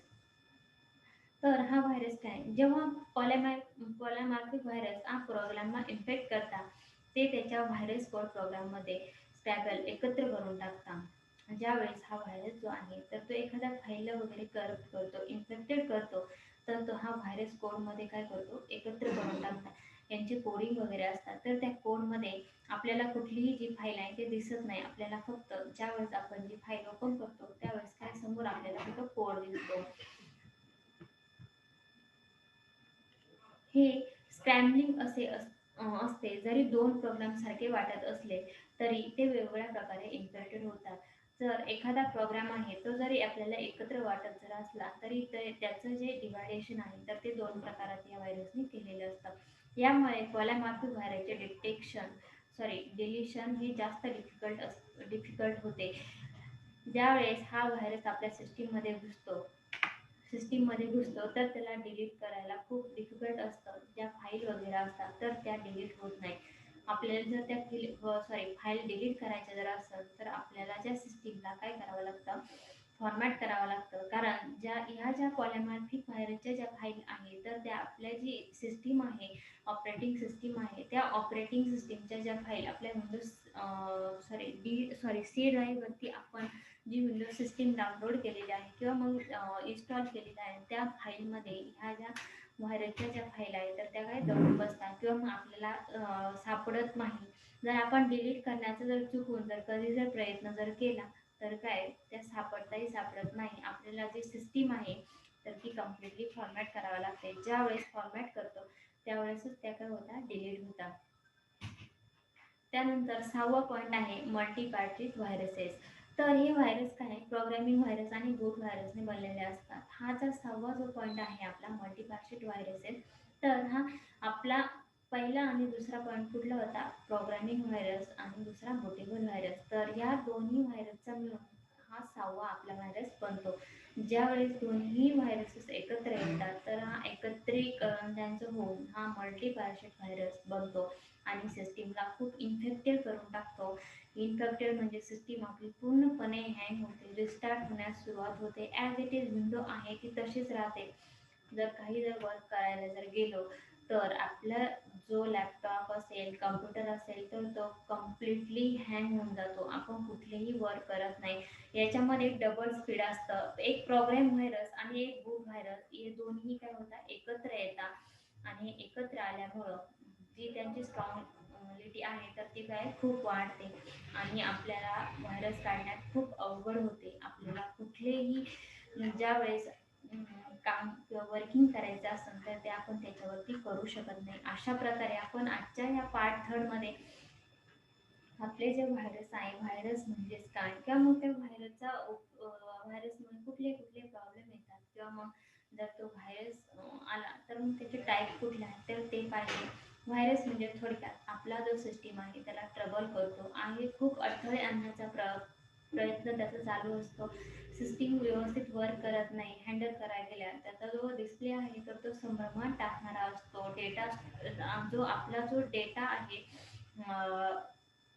तर हा व्हायरस काय जेव्हा पॉलॅमॉर्फिक व्हायरस हा प्रोग्रामला इन्फेक्ट करतात ते त्याच्या व्हायरस कोड प्रोग्राममध्ये स्टॅगल एकत्र करून टाकतात. ज्यावेळेस हा व्हायरस जो आहे तर तो एखाद्या फाईलला वगैरे करप्ट करतो इन्फेक्टेड करतो तर तो हा व्हायरस कोडमध्ये काय करतो एकत्र करून टाकतात. यांची कोडिंग वगैरे असतात तर त्या कोडमध्ये आपल्याला कुठलीही जी फाईल आहे ते दिसत नाही. आपल्याला फक्त ज्यावेळेस आपण जी फाईल ओपन करतो त्यावेळेस काय समोर आपल्याला तिथं कोड दिसतो. हे स्क्रॅम्बलिंग असते. जरी दोन प्रोग्राम सारखे वाटत असले तरी ते वेगवेगळ्या प्रकारे इन्फेक्टेड होतात. जर एखादा प्रोग्राम आहे तो जरी आपल्याला एकत्र वाटत जर असला तरी त्याचं जे डिव्हायडेशन आहे तर ते दोन प्रकारात या व्हायरसने केलेलं असतं. यामुळे पॉलॅमॉर्फिक व्हायरसचे डिलिशन हे जास्त डिफिकल्ट होते. ज्यावेळेस हा व्हायरस आपल्या सिस्टीममध्ये घुसतो तर त्याला डिलीट करायला खूप डिफिकल्ट असतं. ज्या फाईल वगैरे असतात तर त्या डिलीट होत नाही. आपल्याला जर फाईल डिलीट करायच्या जर असेल तर आपल्याला ज्या सिस्टीमला काय करावं लागतं फॉर्मॅट करावं लागतं. कारण ह्या ज्या पॉलॅमॉर्फिक व्हायरसच्या ज्या फाईल आहे तर त्या आपल्या जी सिस्टीम आहे ऑपरेटिंग सिस्टीम आहे त्या ऑपरेटिंग सिस्टीमच्या ज्या फाईल आपल्या सी ड्राईव्हवरती आपण जी विंडोज सिस्टीम डाउनलोड केलेली आहे किंवा मग इन्स्टॉल केलेली आहे त्या फाईलमध्ये ह्या ज्या व्हायरसच्या ज्या फाईल आहेत तर त्या काय दडून बसतात किंवा मग आपल्याला सापडत नाही. जर आपण डिलीट करण्याचा जर चुकून जर कधी जर प्रयत्न जर केला तर काय त्या सापडत नाही. आपल्याला जी सिस्टीम आहे तर ती कम्प्लिटली फॉर्मॅट करावं लागते. ज्यावेळेस फॉर्मॅट करतो त्यावेळेसच त्या काय होतात डिलीट होतात. त्यानंतर 6वा पॉईंट आहे मल्टीपॅट्रिक व्हायरसेस. तर हे व्हायरस काय प्रोग्रामिंग व्हायरस आणि बूट व्हायरसने बनलेले असतात. हा जर 6वा जो पॉईंट आहे आपला मल्टीपॅट्रिक व्हायरसेस तर हा आपला पहिला आणि दुसरा पॉईंट कुठला होता प्रोग्रामिंग व्हायरस आणि दुसरा बोटेबल व्हायरस. तर या दोन्ही व्हायरसचा मिळून हा 6वा आपला व्हायरस बनतो. ज्यावेळेस दोन्ही व्हायरसेस एकत्र येतात तर हा एकत्रीकरण त्यांचं होऊन हा मल्टीपॅट्रिक व्हायरस बनतो आणि सिस्टीमला खूप इन्फेक्टेड करून टाकतो. इन्फेक्टेड म्हणजे सिस्टीम आपली पूर्णपणे हँग होते रिस्टार्ट होण्यास सुरुवात होते. ॲज इट इज विंडो आहे ती तशीच राहते. जर काही जर वर्क करायला जर गेलो तर आपला जो लॅपटॉप असेल कम्प्युटर असेल तर तो कम्प्लिटली हँग होऊन जातो. आपण कुठलेही वर्क करत नाही. याच्यामध्ये डबल स्पीड असतं. एक प्रोग्राम व्हायरस आणि एक बूट व्हायरस हे दोन्ही काय होतात एकत्र येतात आणि एकत्र आल्यामुळं जी त्यांची स्ट्रॉंगलिटी आहे तर ती काय खूप वाढते आणि आपल्याला व्हायरस काढण्यात खूप अवघड होते. आपल्याला कुठलेही ज्या वेळेस काम किंवा वर्किंग करायचं असेल तर ते आपण त्याच्यावरती करू शकत नाही. अशा प्रकारे आपण आजच्या या पार्ट 3 मध्ये आपले जे व्हायरस आहे व्हायरस म्हणजेच काय किंवा मग त्या व्हायरसमुळे कुठले कुठले प्रॉब्लेम येतात किंवा मग जर तो व्हायरस आला तर मग त्याचे टाईप कुठले आहेत तर ते पाहिजे. व्हायरस म्हणजे थोडक्यात आपला जो सिस्टीम आहे त्याला ट्रबल करतो आणि खूप अडथळे आणण्याचा प्रयत्न त्याचा चालू असतो, सिस्टीम व्यवस्थित वर्क करत नाही, हँडल करायला गेल्या त्याचा जो डिस्प्ले आहे तर तो संभ्रमात टाकणारा असतो. डेटा जो आपला जो डेटा आहे,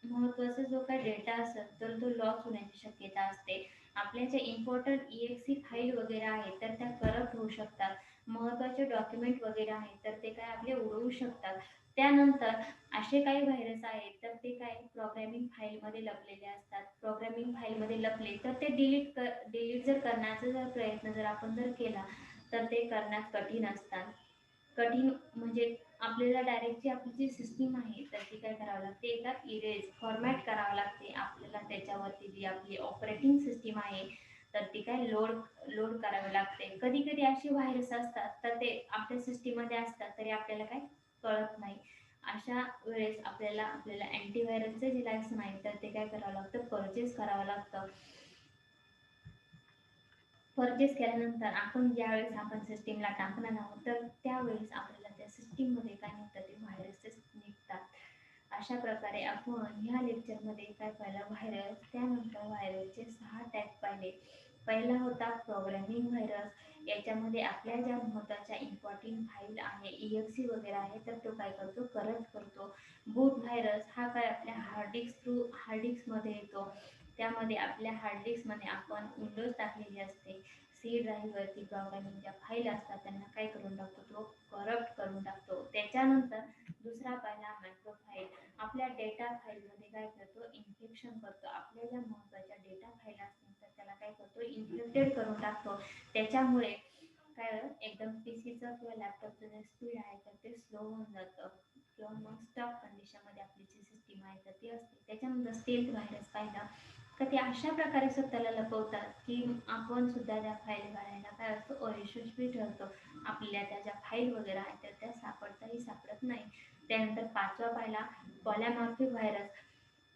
महत्त्वाचा जो काही डेटा असेल तर तो लॉस होण्याची शक्यता असते. आपल्या ज्या इम्पॉर्टंट EXE फाईल वगैरे आहेत तर त्या करप्ट होऊ शकतात. महत्त्वाचे डॉक्युमेंट वगैरे आहेत तर ते काय आपले उडवू शकतात. त्यानंतर असे काही व्हायरस आहेत तर ते काय प्रोग्रॅमिंग फाईलमध्ये लपलेले असतात. प्रोग्रॅमिंग फाईलमध्ये लपले तर ते डिलीट जर करण्याचा जर प्रयत्न जर आपण जर केला तर ते करण्यात कठीण असतात. कठीण म्हणजे आपल्याला डायरेक्ट जी आपली जी सिस्टीम आहे तर ती काय करावं लागते, एकदा इरेज फॉर्मॅट करावं लागते आपल्याला. त्याच्यावरती जी आपली ऑपरेटिंग सिस्टीम आहे तर ती काय लोड लोड करावी लागते. कधी कधी असे व्हायरस असतात तर ते आपल्या सिस्टीममध्ये असतात तरी आपल्याला काय कळत नाही. अशा वेळेस आपल्याला आपल्याला अँटीव्हायरसचे जे लायसन आहे तर ते काय करावं लागतं, परचेस करावं लागतं. परचेस केल्यानंतर आपण ज्यावेळेस आपण सिस्टीमला टाकणार आहोत तर त्यावेळेस आपल्याला त्या सिस्टीममध्ये काय निघतात, ते व्हायरसेस निघतात. अशा प्रकारे आपण ह्या लेक्चरमध्ये काय पाहिलं, व्हायरस. त्यानंतर व्हायरसचे 6 टाईप पाहिले. पहिला होता प्रोग्रॅमिंग व्हायरस. याच्यामध्ये आपल्या ज्या महत्त्वाच्या इम्पॉर्टंट फाईल आहे, EXE वगैरे आहे तर तो काय करतो, करप्ट करतो. बूट व्हायरस हा काय आपल्या हार्ड डिस्कमध्ये येतो. त्यामध्ये आपल्या हार्ड डिस्कमध्ये आपण विंडोज टाकलेली असते. सी ड्राईव्हवरती प्रोग्रामिंगच्या फाईल असतात त्यांना काय करून टाकतो, तो करप्ट करून टाकतो. त्याच्यानंतर दुसरा पहिला मॅक्रो फाईल. आपल्या डेटा फाईलमध्ये काय करतो, इन्फेक्शन करतो. आपल्या ज्या महत्त्वाच्या डेटा फाईल असतील तर त्याला काय करतो, इन्फेक्टेड करून टाकतो. त्याच्यामुळे काय एकदम PCचं किंवा लॅपटॉपचं जे स्पीड आहे तर ते स्लो होऊन जातं किंवा मग स्टॉप कंडिशनमध्ये आपली जी सिस्टीम आहे तर ती असते. त्याच्यानंतर स्टेल्थ व्हायरस पाहिला तर ते अशा प्रकारे स्वतःला लपवतात की आपण सुद्धा त्या फाईल काढायला काय असतो, अयशस्वी ठरतो. आपल्या त्या ज्या फाईल वगैरे आहेत तर त्या सापडताही सापडत नाही. त्यानंतर पाचवा पाहिला पॉलॅमॉर्फिक व्हायरस.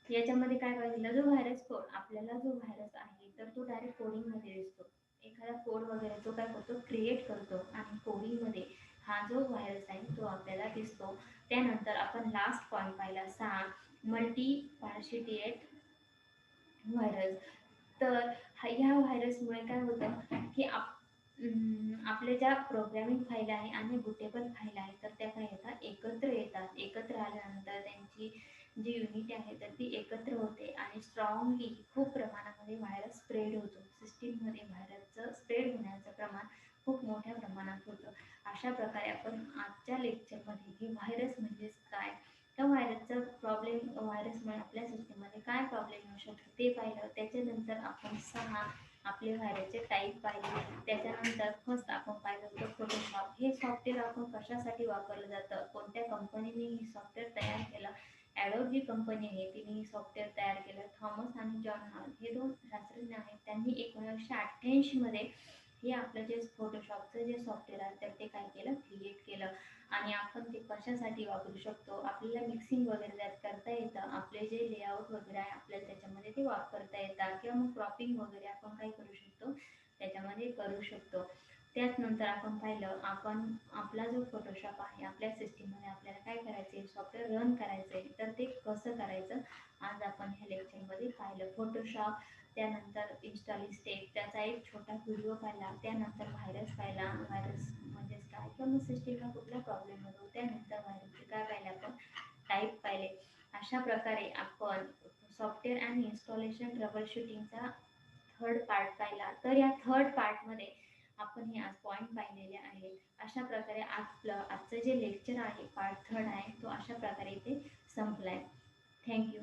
याच्यामध्ये काय पाहिलं, जो व्हायरस कोड आपल्याला जो व्हायरस आहे तर तो डायरेक्ट कोडिंगमध्ये दिसतो. एखादा कोड वगैरे तो काय करतो, क्रिएट करतो आणि कोडिंगमध्ये हा जो व्हायरस आहे तो आपल्याला दिसतो. त्यानंतर आपण लास्ट पॉईंट पाहिला 6 मल्टी पार्शिटिएट व्हायरस. तर ह्या व्हायरसमुळे काय होतं की आपल्या ज्या प्रोग्रामिंग फाईल आहे आणि बुटेबल फाईल आहे तर त्या काय येतात, एकत्र येतात. एकत्र आल्यानंतर त्यांची जी युनिटी आहे तर ती एकत्र होते आणि स्ट्रॉंगली खूप प्रमाणामध्ये व्हायरस स्प्रेड होतो. सिस्टीममध्ये व्हायरसचं स्प्रेड होण्याचं प्रमाण खूप मोठ्या प्रमाणात होतं. अशा प्रकारे आपण आजच्या लेक्चरमध्ये हे व्हायरस म्हणजेच काय, त्या व्हायरसचा प्रॉब्लेम, व्हायरसमुळे आपल्या सिस्टीममध्ये काय प्रॉब्लेम येऊ शकतो ते पाहिलं. त्याच्यानंतर आपण 6 आपले व्हायरसचे टाईप पाहिले. त्याच्यानंतर फर्स्ट आपण पाहिलं होतं फोटोशॉप. हे सॉफ्टवेअर आपण कशासाठी वापरलं जातं, कोणत्या कंपनीने हे सॉफ्टवेअर तयार केलं. ॲडोब जी कंपनी आहे तिने हे सॉफ्टवेअर तयार केलं. थॉमस आणि जॉन हॉल हे 2 शास्त्रज्ञ आहेत. त्यांनी 1988 मध्ये हे आपलं जे फोटोशॉपचं जे सॉफ्टवेअर आहे तर ते काय केलं, क्रिएट केलं. आणि आपण ते कशासाठी वापरू शकतो, आपल्याला मिक्सिंग वगैरे त्यात करता येतं. आपले जे लेआउट वगैरे आहे आपल्याला त्याच्यामध्ये ते वापरता येतात किंवा मग क्रॉपिंग वगैरे आपण काय करू शकतो, त्याच्यामध्ये करू शकतो. त्याचनंतर आपण पाहिलं, आपण आपला जो फोटोशॉप आहे आपल्या सिस्टीममध्ये आपल्याला काय करायचं आहे, सॉफ्टवेअर रन करायचं आहे तर ते कसं करायचं आज आपण ह्या लेक्चरमध्ये पाहिलं. फोटोशॉप, त्यानंतर इन्स्टॉलिंग स्टेप त्याचा एक छोटा व्हिडिओ पाहिला. त्यानंतर व्हायरस पाहिला, व्हायरस म्हणजेच काय किंवा मग सिस्टीमला कुठला प्रॉब्लेम होतो. त्यानंतर व्हायरसचे काय पाहिले आपण, टाईप पाहिले. अशा प्रकारे आपण सॉफ्टवेअर आणि इन्स्टॉलेशन ट्रबल शूटिंगचा थर्ड पार्ट पाहिला. तर या थर्ड पार्टमध्ये आपण हे आज पॉईंट पाहिलेले आहेत. अशा प्रकारे आपलं आजचं जे लेक्चर आहे पार्ट थर्ड आहे तो अशा प्रकारे इथे संपलाय. थँक्यू.